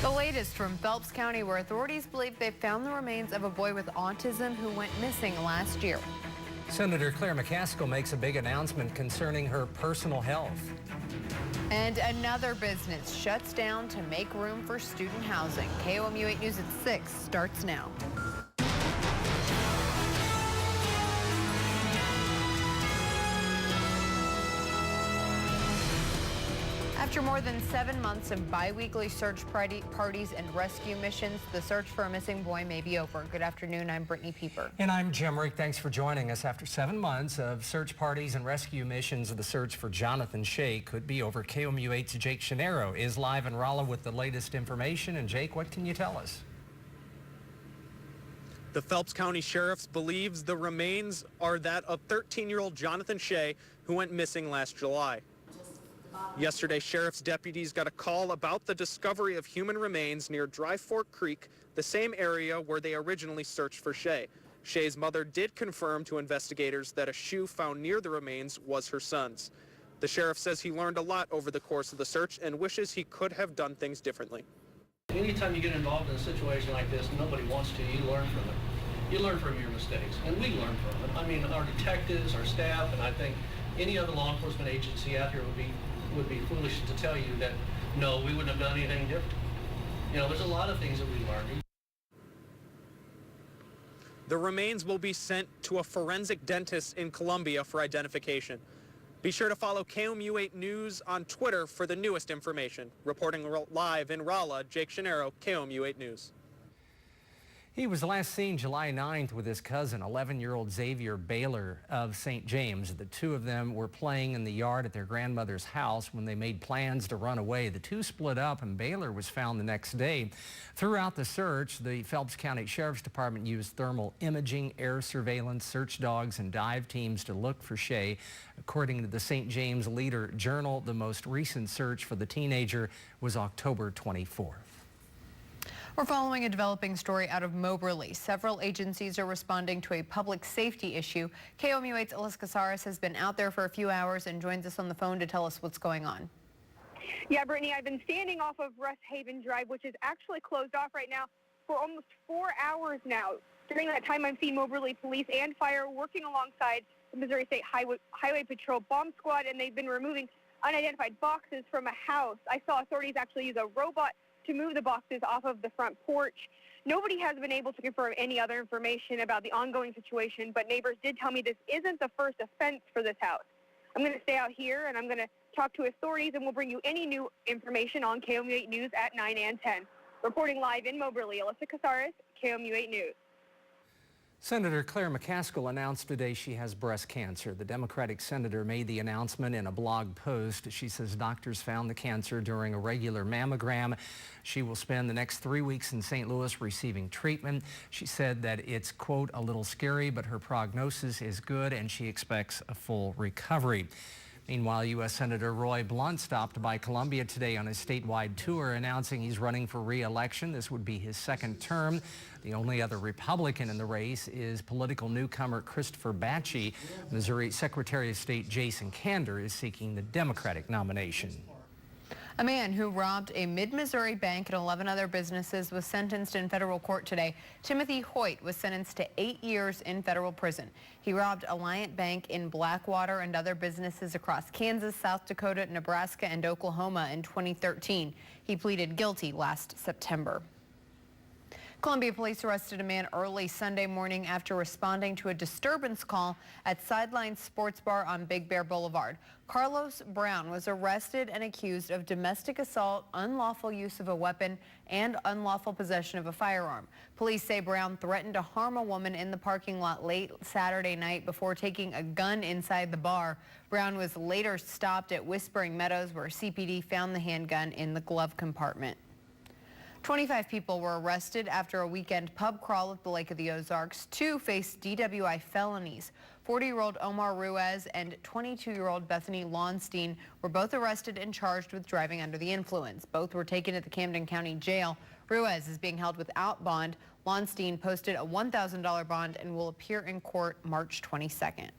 The latest from Phelps County, where authorities believe they found the remains of a boy with autism who went missing last year. Senator Claire McCaskill makes a big announcement concerning her personal health. And another business shuts down to make room for student housing. KOMU 8 News at 6 starts now. After more than 7 months of bi-weekly search parties and rescue missions, the search for a missing boy may be over. Good afternoon, I'm Brittany Pieper. And I'm Jim Rick. Thanks for joining us. After 7 months of search parties and rescue missions, the search for Jonathan Shea could be over. KOMU 8's Jake Shinero is live in Rolla with the latest information. And Jake, what can you tell us? The Phelps County Sheriff's believes the remains are that of 13-year-old Jonathan Shea, who went missing last July. Yesterday, sheriff's deputies got a call about the discovery of human remains near Dry Fork Creek, the same area where they originally searched for Shea. Shea's mother did confirm to investigators that a shoe found near the remains was her son's. The sheriff says he learned a lot over the course of the search and wishes he could have done things differently. Anytime you get involved in a situation like this, nobody wants to, you learn from it. You learn from your mistakes, and we learn from it. I mean, our detectives, our staff, and I think any other law enforcement agency out here would be foolish to tell you that, no, we wouldn't have done anything different. You know, there's a lot of things that we learned. The remains will be sent to a forensic dentist in Columbia for identification. Be sure to follow KOMU 8 News on Twitter for the newest information. Reporting live in Rolla, Jake Shinero, KOMU 8 News. He was last seen July 9th with his cousin, 11-year-old Xavier Baylor of St. James. The two of them were playing in the yard at their grandmother's house when they made plans to run away. The two split up and Baylor was found the next day. Throughout the search, the Phelps County Sheriff's Department used thermal imaging, air surveillance, search dogs, and dive teams to look for Shea. According to the St. James Leader Journal, the most recent search for the teenager was October 24th. We're following a developing story out of Moberly. Several agencies are responding to a public safety issue. KOMU 8's Alyssa Casares has been out there for a few hours and joins us on the phone to tell us what's going on. Yeah, Brittany, I've been standing off of Rust Haven Drive, which is actually closed off right now, for almost 4 hours now. During that time, I'm seeing Moberly Police and Fire working alongside the Missouri State Highway Patrol Bomb Squad, and they've been removing unidentified boxes from a house. I saw authorities actually use a robot to move the boxes off of the front porch. Nobody has been able to confirm any other information about the ongoing situation, but neighbors did tell me this isn't the first offense for this house. I'm going to stay out here and I'm going to talk to authorities, and we'll bring you any new information on KOMU 8 News at 9 and 10. Reporting live in Moberly, Alyssa Casares, KOMU 8 News. Senator Claire McCaskill announced today she has breast cancer. The Democratic senator made the announcement in a blog post. She says doctors found the cancer during a regular mammogram. She will spend the next 3 weeks in St. Louis receiving treatment. She said that it's, quote, a little scary, but her prognosis is good and she expects a full recovery. Meanwhile, U.S. Senator Roy Blunt stopped by Columbia today on his statewide tour, announcing he's running for re-election. This would be his second term. The only other Republican in the race is political newcomer Christopher Batchey. Missouri Secretary of State Jason Kander is seeking the Democratic nomination. A man who robbed a mid-Missouri bank and 11 other businesses was sentenced in federal court today. Timothy Hoyt was sentenced to 8 years in federal prison. He robbed Alliant Bank in Blackwater and other businesses across Kansas, South Dakota, Nebraska, and Oklahoma in 2013. He pleaded guilty last September. Columbia police arrested a man early Sunday morning after responding to a disturbance call at Sideline Sports Bar on Big Bear Boulevard. Carlos Brown was arrested and accused of domestic assault, unlawful use of a weapon, and unlawful possession of a firearm. Police say Brown threatened to harm a woman in the parking lot late Saturday night before taking a gun inside the bar. Brown was later stopped at Whispering Meadows, where CPD found the handgun in the glove compartment. 25 people were arrested after a weekend pub crawl at the Lake of the Ozarks. 2 faced DWI felonies. 40-year-old Omar Ruiz and 22-year-old Bethany Launstein were both arrested and charged with driving under the influence. Both were taken to the Camden County Jail. Ruiz is being held without bond. Launstein posted a $1,000 bond and will appear in court March 22nd.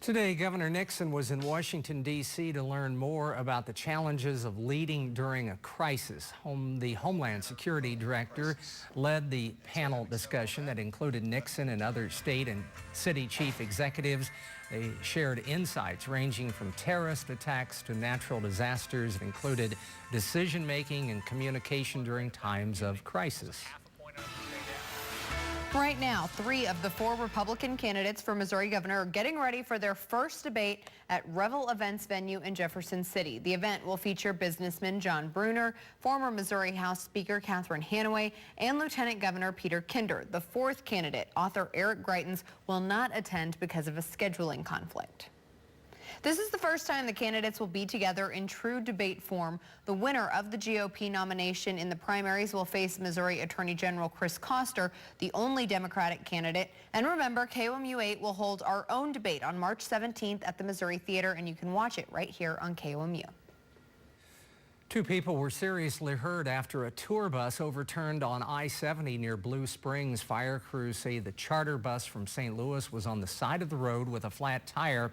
Today, Governor Nixon was in Washington, D.C. to learn more about the challenges of leading during a crisis. The Homeland Security Director led the panel discussion that included Nixon and other state and city chief executives. They shared insights ranging from terrorist attacks to natural disasters. It included decision-making and communication during times of crisis. Right now, 3 of the 4 Republican candidates for Missouri governor are getting ready for their first debate at Revel Events venue in Jefferson City. The event will feature businessman John Brunner, former Missouri House Speaker Catherine Hanaway, and Lieutenant Governor Peter Kinder. The 4th candidate, author Eric Greitens, will not attend because of a scheduling conflict. This is the first time the candidates will be together in true debate form. The winner of the GOP nomination in the primaries will face Missouri Attorney General Chris Koster, the only Democratic candidate. And remember, KOMU 8 will hold our own debate on March 17th at the Missouri Theater, and you can watch it right here on KOMU. 2 people were seriously hurt after a tour bus overturned on I-70 near Blue Springs. Fire crews say the charter bus from St. Louis was on the side of the road with a flat tire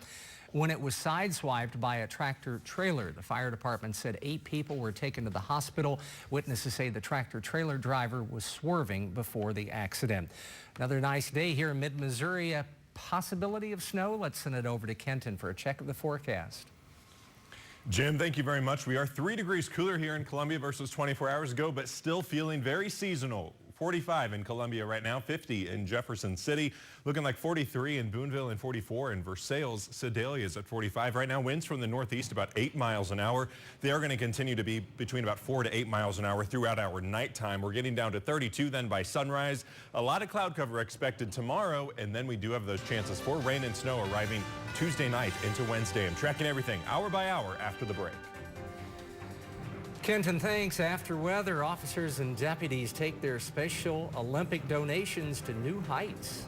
when it was sideswiped by a tractor trailer. The fire department said 8 people were taken to the hospital. Witnesses say the tractor trailer driver was swerving before the accident. Another nice day here in mid-Missouri. A possibility of snow. Let's send it over to Kenton for a check of the forecast. Jim, thank you very much. We are 3 degrees cooler here in Columbia versus 24 hours ago, but still feeling very seasonal. 45 in Columbia right now, 50 in Jefferson City, looking like 43 in Boonville and 44 in Versailles. Sedalia is at 45. Right now, winds from the northeast about 8 miles an hour. They are going to continue to be between about 4 to 8 miles an hour throughout our nighttime. We're getting down to 32 then by sunrise. A lot of cloud cover expected tomorrow, and then we do have those chances for rain and snow arriving Tuesday night into Wednesday. I'm tracking everything hour by hour after the break. Kenton, thanks. After weather, officers and deputies take their Special Olympic donations to new heights.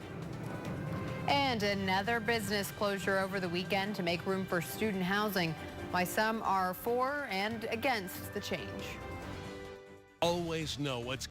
And another business closure over the weekend to make room for student housing. Why some are for and against the change. Always know what's